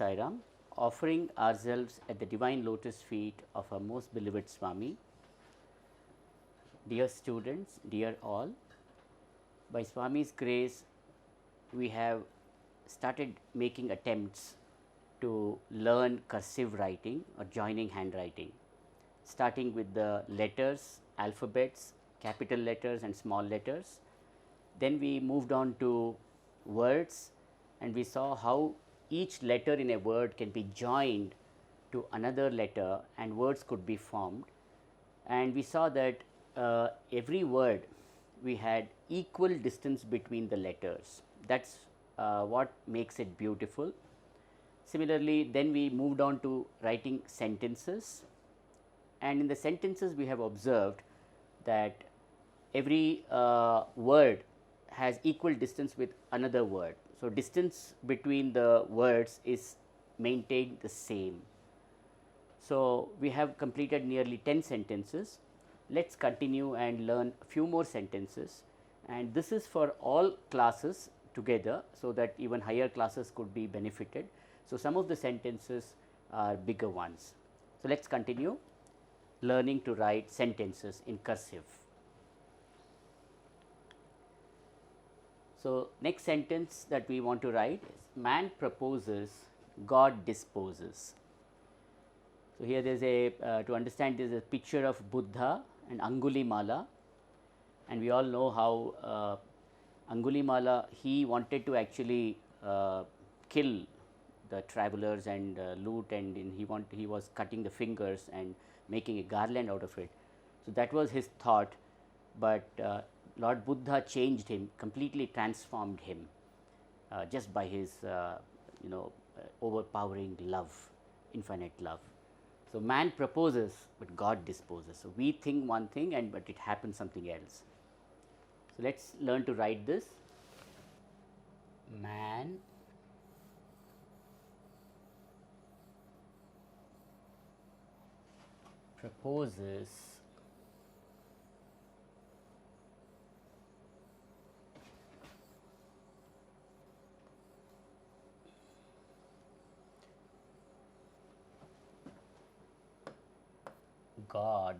Sai Ram, offering ourselves at the divine lotus feet of our most beloved Swami. Dear students, dear all, by Swami's grace, we have started making attempts to learn cursive writing or joining handwriting, starting with the letters, alphabets, capital letters and small letters. Then we moved on to words, and we saw how each letter in a word can be joined to another letter and words could be formed. And we saw that every word we had equal distance between the letters. That's what makes it beautiful. Similarly, then we moved on to writing sentences, and in the sentences we have observed that every word has equal distance with another word. So, distance between the words is maintained the same. So, we have completed nearly 10 sentences. Let us continue and learn a few more sentences, and this is for all classes together, so that even higher classes could be benefited. So, some of the sentences are bigger ones. So, let us continue learning to write sentences in cursive. So, next sentence that we want to write is man proposes, God disposes. So, here there is a to understand there is a picture of Buddha and Angulimala, and we all know how Angulimala, he wanted to actually kill the travelers and loot, and he was cutting the fingers and making a garland out of it. So, that was his thought, but Lord Buddha changed him, completely transformed him just by his overpowering love, infinite love. So, man proposes, but God disposes. So, we think one thing and but it happens something else. So, let us learn to write this. Man proposes, God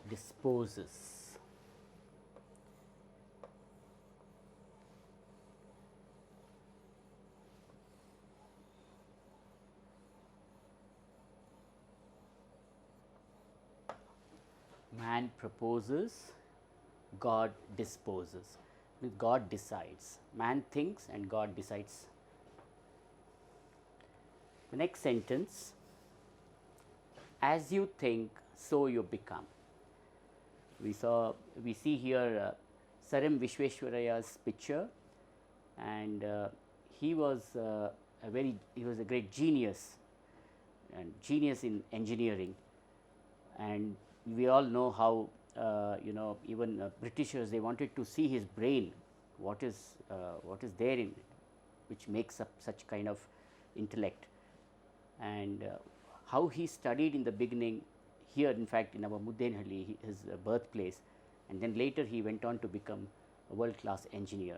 disposes. Man proposes, God disposes. God decides. Man thinks and God decides. The next sentence, as you think, so you become. We see here Saram Vishweshwaraya's picture, and he was a great genius, and genius in engineering, and we all know how even Britishers, they wanted to see his brain, what is there in it, which makes up such kind of intellect, and how he studied in the beginning here, in fact in our Muddenhalli, his birthplace, and then later he went on to become a world class engineer.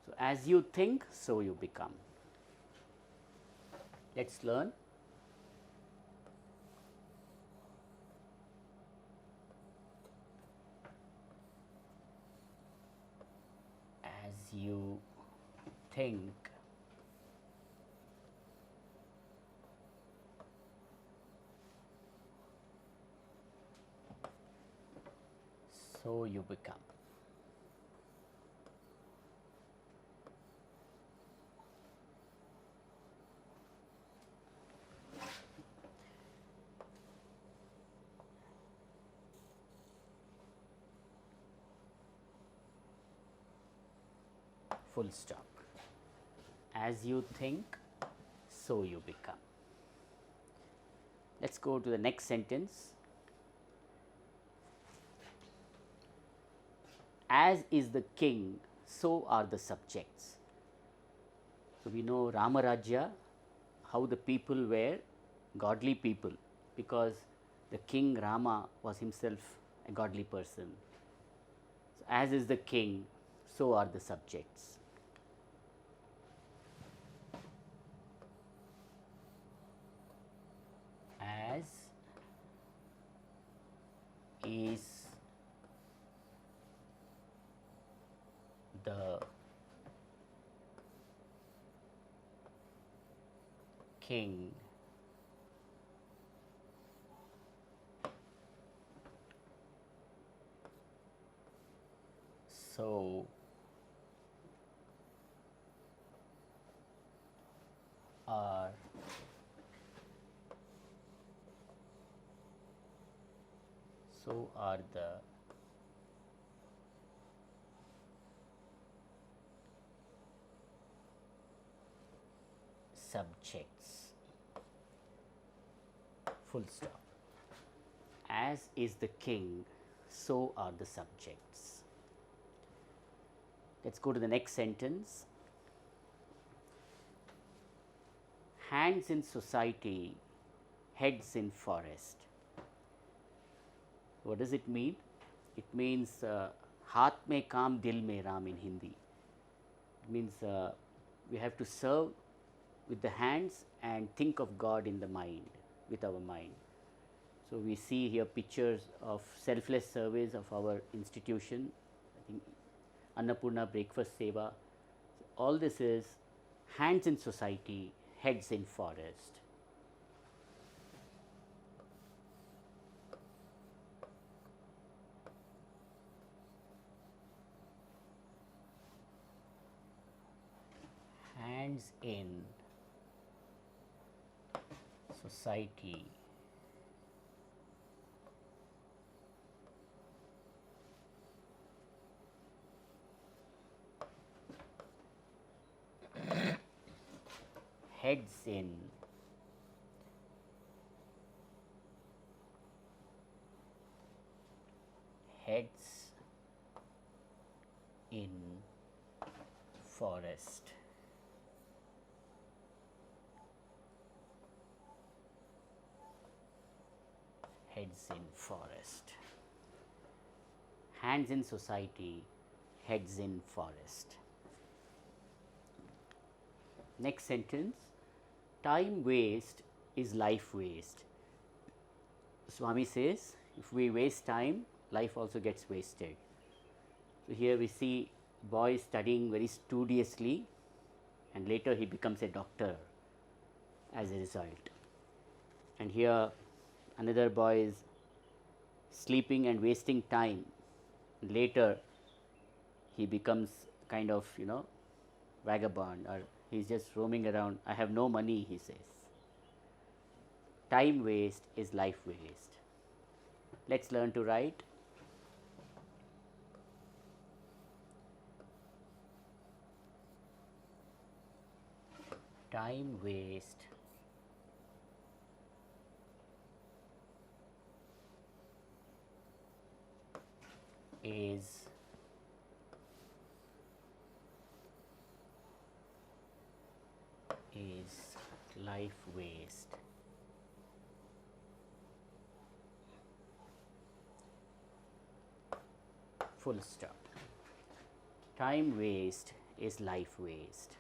So, as you think, so you become. Let us learn. As you think, so you become. Full stop. As you think, so you become. Let us go to the next sentence. As is the king, so are the subjects. So, we know Ramarajya, how the people were godly people, because the king Rama was himself a godly person. So, As is the king, so are the subjects. As is the king, so are the subjects. Full stop. As is the king, so are the subjects. Let's go to the next sentence. Hands in society, heads in forest. What does it mean? It means haath mein kaam, dil mein raam in Hindi. It means we have to serve with the hands and think of God in the mind, with our mind. So, we see here pictures of selfless service of our institution, I think Annapurna breakfast Seva. All this is hands in society, heads in forest. Hands in society, heads in forest. Heads in forest. Hands in society, heads in forest. Next sentence, time waste is life waste. Swami says, if we waste time, life also gets wasted. So, here we see boy studying very studiously and later he becomes a doctor as a result. And here another boy is sleeping and wasting time. Later he becomes kind of, vagabond, or he is just roaming around. I have no money, he says. Time waste is life waste. Let's learn to write. Time waste is life waste. Full stop. Time waste is life waste.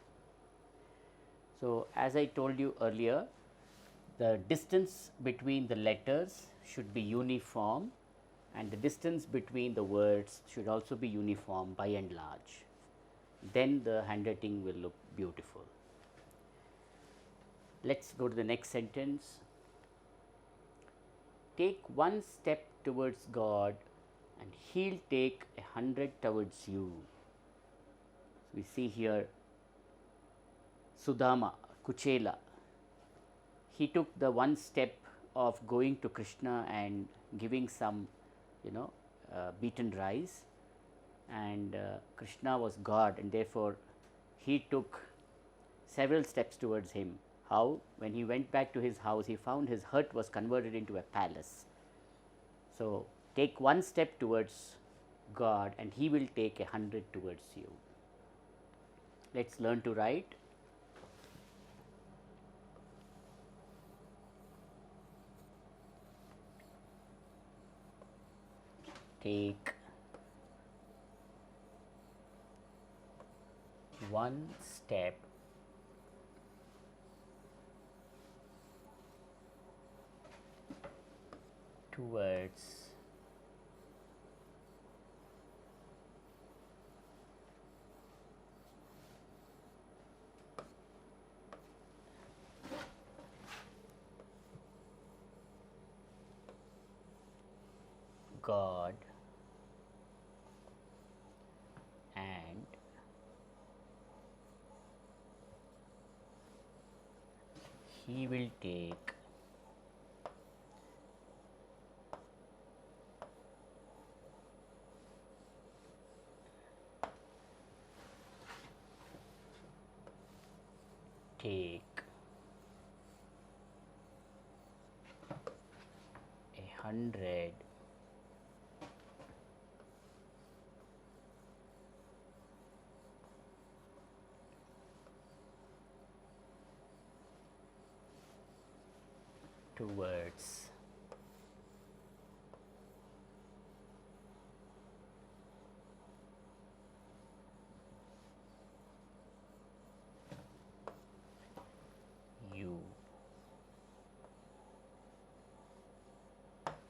So, as I told you earlier, the distance between the letters should be uniform and the distance between the words should also be uniform by and large. Then the handwriting will look beautiful. Let's go to the next sentence. Take one step towards God and He'll take 100 towards you. So, we see here Sudama, Kuchela, he took the one step of going to Krishna and giving some, beaten rice, and Krishna was God, and therefore he took several steps towards him. How? When he went back to his house, he found his hut was converted into a palace. So, take one step towards God and he will take 100 towards you. Let's learn to write. Take one step towards God, and he will take take 100 towards you.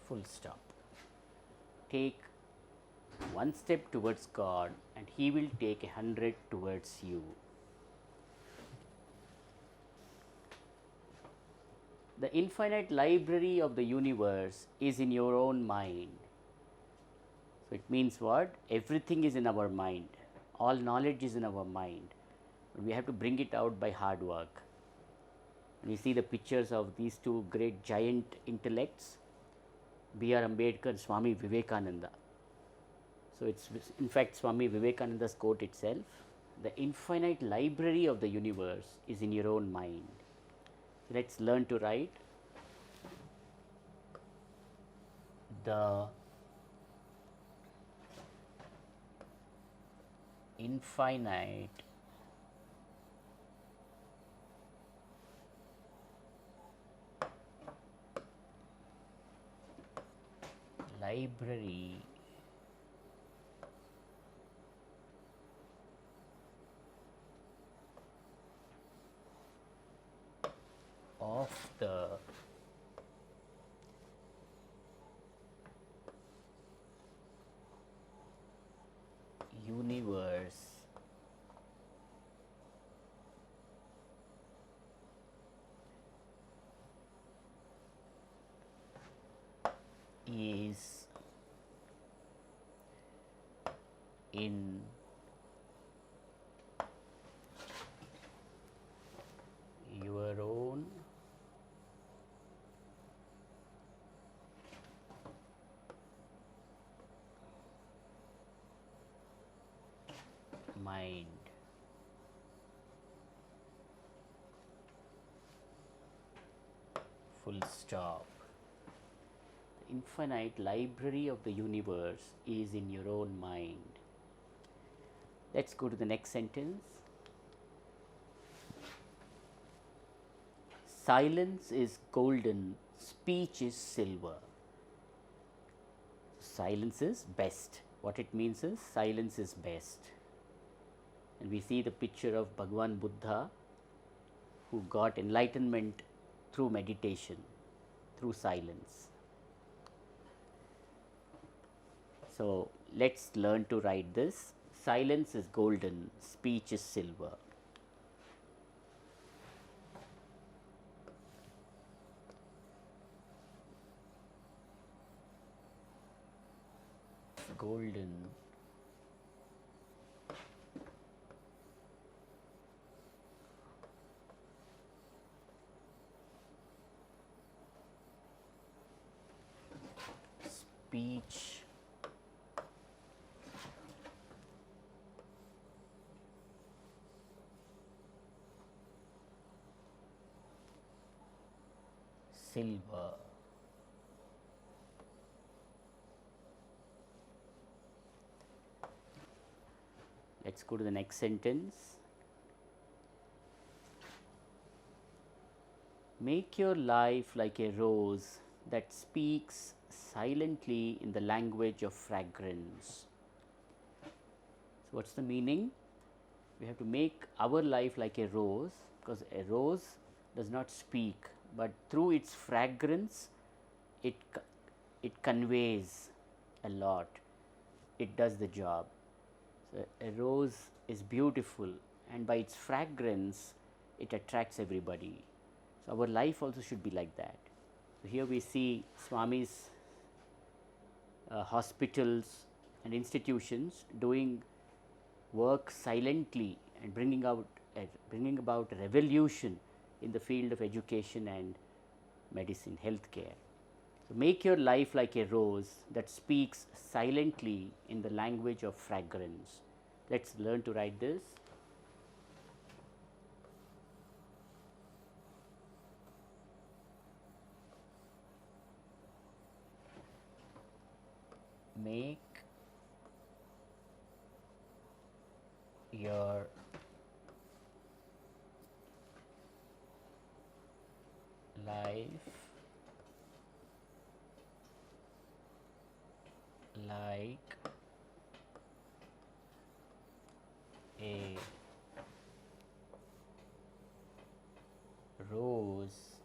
Full stop. Take one step towards God and he will take 100 towards you. The infinite library of the universe is in your own mind. So, it means what? Everything is in our mind. All knowledge is in our mind. We have to bring it out by hard work. We see the pictures of these two great giant intellects, B.R. Ambedkar and Swami Vivekananda. So, it is in fact Swami Vivekananda's quote itself, the infinite library of the universe is in your own mind. So, let us learn to write. The infinite library of the universe is in your own mind. Full stop. The infinite library of the universe is in your own mind. Let's go to the next sentence. Silence is golden, speech is silver. Silence is best. What it means is silence is best. And we see the picture of Bhagwan Buddha, who got enlightenment through meditation, through silence. So, let us learn to write this. Silence is golden, speech is silver. Golden, speech silver. Let's go to the next sentence. Make your life like a rose that speaks silently in the language of fragrance. So, what's the meaning? We have to make our life like a rose, because a rose does not speak, but through its fragrance it it conveys a lot. It does the job. So a rose is beautiful, and by its fragrance it attracts everybody. So our life also should be like that. So here we see Swami's hospitals and institutions doing work silently and bringing about a revolution in the field of education and medicine, healthcare. So make your life like a rose that speaks silently in the language of fragrance. Let's learn to write this. Make your life like a rose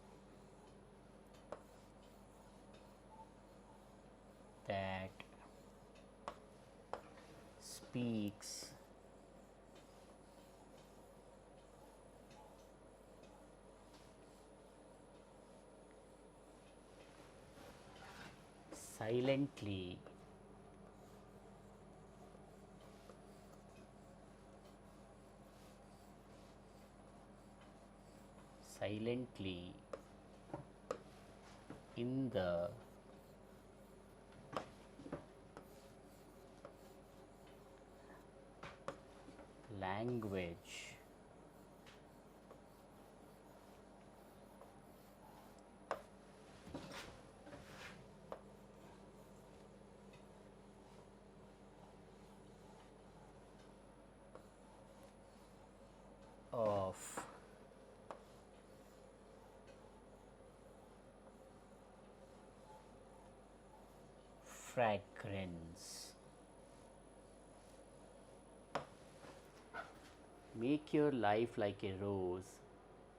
that speaks silently in the language of fragrance. Make your life like a rose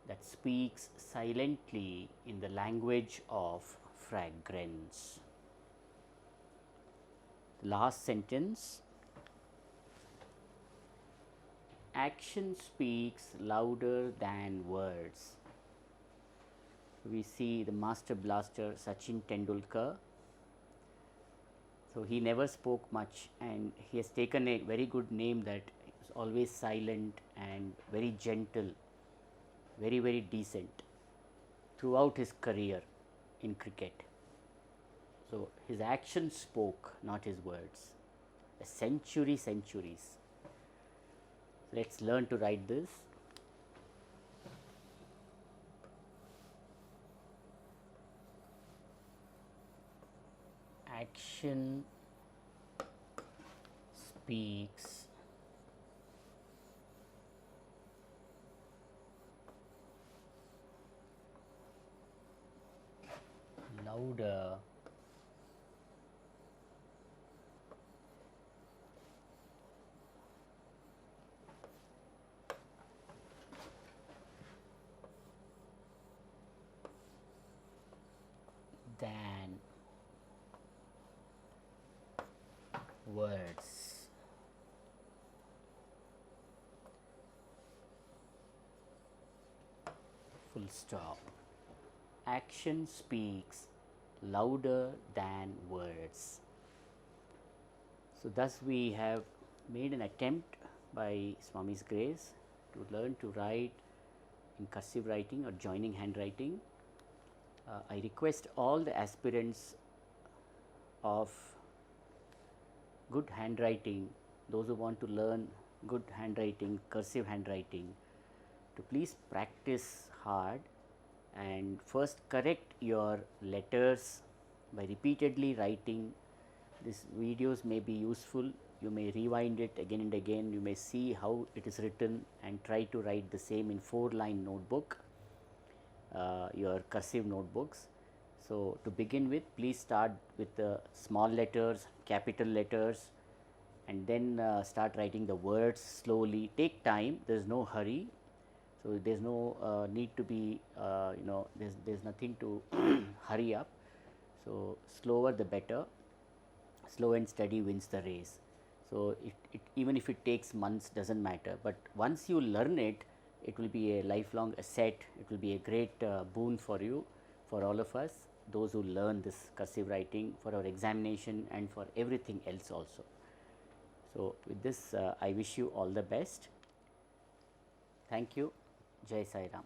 that speaks silently in the language of fragrance. Last sentence. Action speaks louder than words. We see the master blaster Sachin Tendulkar. So he never spoke much, and he has taken a very good name that is always silent and very gentle, very, very decent throughout his career in cricket. So his actions spoke, not his words. A centuries. Let's learn to write this. Action speaks louder than words. Full stop. Action speaks louder than words. So thus we have made an attempt by Swami's grace to learn to write in cursive writing or joining handwriting. I request all the aspirants of good handwriting, those who want to learn good handwriting, cursive handwriting, to please practice hard and first correct your letters by repeatedly writing. These videos may be useful. You may rewind it again and again. You may see how it is written and try to write the same in 4-line notebook, your cursive notebooks. So to begin with, please start with the small letters, capital letters, and then start writing the words slowly. Take time, there is no hurry. So, there is no need to be there is nothing to hurry up. So, slower the better, slow and steady wins the race. So, even if it takes months does not matter, but once you learn it, it will be a lifelong asset, it will be a great boon for you, for all of us, those who learn this cursive writing for our examination and for everything else also. So, with this I wish you all the best. Thank you. Jai Sai Ram.